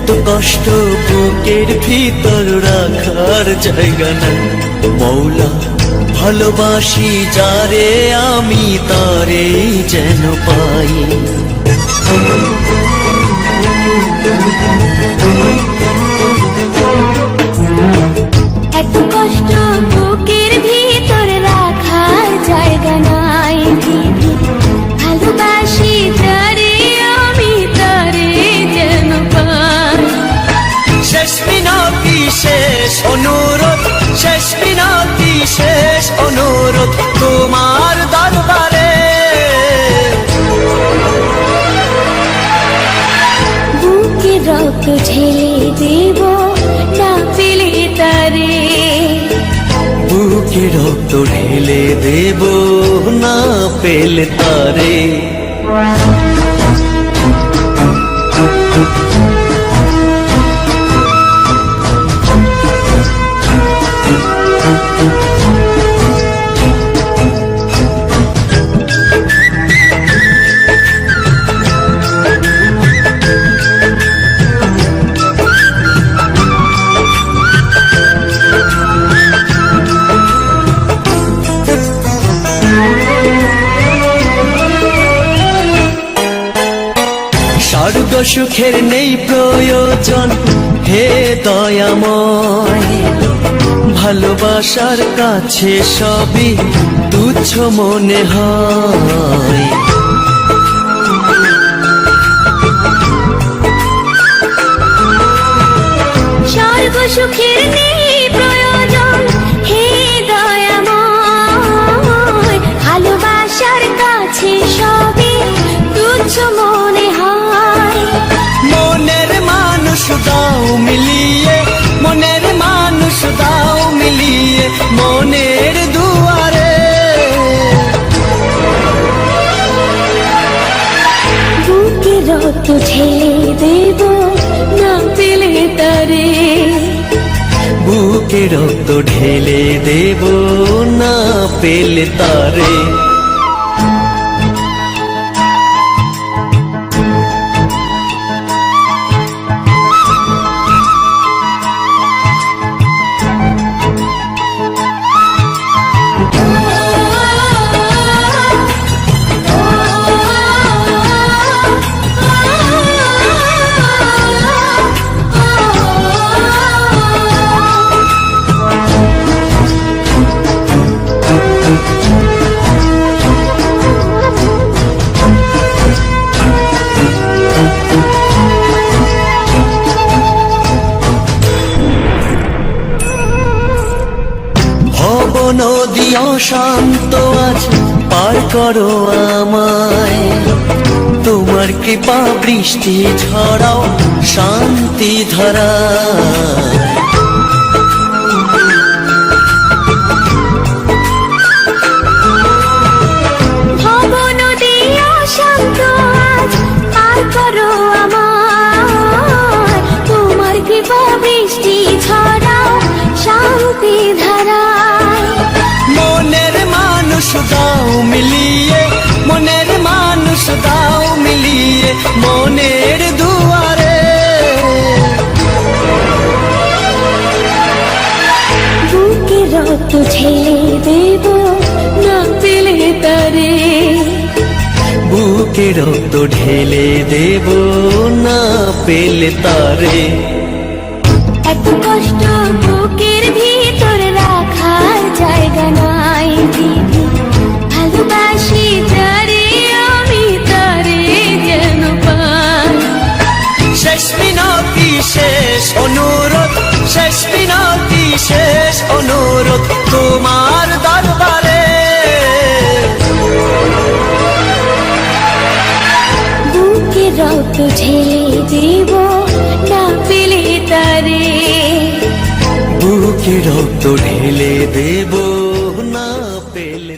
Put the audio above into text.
এত কষ্ট বুকের ভিতর রাখার জায়গা নাই। মৌলা ভালোবাসি যারে আমি তারে যেন পাই। এত কষ্ট বুকের ভিতর রাখার জায়গা নাই। ভালোবাসি যারে আমি তারে যেন পাই। শেষ মিনতি শেষ অনুরোধ, শেষ মিনতি শেষ অনুরোধ তোমার দরবারে। বুকে রক্ত ঢেলে দেব না পেলে তারে। বুকে রক্ত ঢেলে দেব না পেলে তারে। স্বর্গ সুখের নেই প্রয়োজন হে দয়াময়। ভালোবাসার কাছে সবই তুচ্ছ মনে হয়। স্বর্গ সুখের নেই প্রয়োজন হে দয়াময়। ভালোবাসার কাছে সবই তুচ্ছ মনে হয়। মনের মানুষ দাও মিলিয়ে, মনের মানুষ দাও মিলিয়ে মনের দুয়ারে। বুকে রক্ত ঢেলে দেব না পেলে তারে। বুকে রক্ত ঢেলে দেব না পেলে তারে। নদী অশান্ত আজ পার করো আমায়। তোমার কৃপা বৃষ্টি ঝরাও শান্তি ধারায়। ভব নদী অশান্ত আজ পার করো আমায়। তোমার কৃপা বৃষ্টি ঝরাও শান্তি ধারায়। মনের মানুষ দাও মিলিয়ে, মনের মানুষ দাও মিলিয়ে মনের দুয়ারে। বুকে রক্ত ঢেলে দেব না পেলে তারে। বুকে রক্ত ঢেলে দেব না পেলে তারে। এত কষ্ট বুকের ভিতর রাখার জায়গা নাই। ভালোবাসি যারে আমি তারে যেন পাই। শেষ মিনতি শেষ অনুরোধ, শেষ মিনতি শেষ অনুরোধ তোমার দরবারে। বুকে রক্ত ঢেলে দেব না পেলে তারে। বুকে রক্ত ঢেলে দেব না পেলে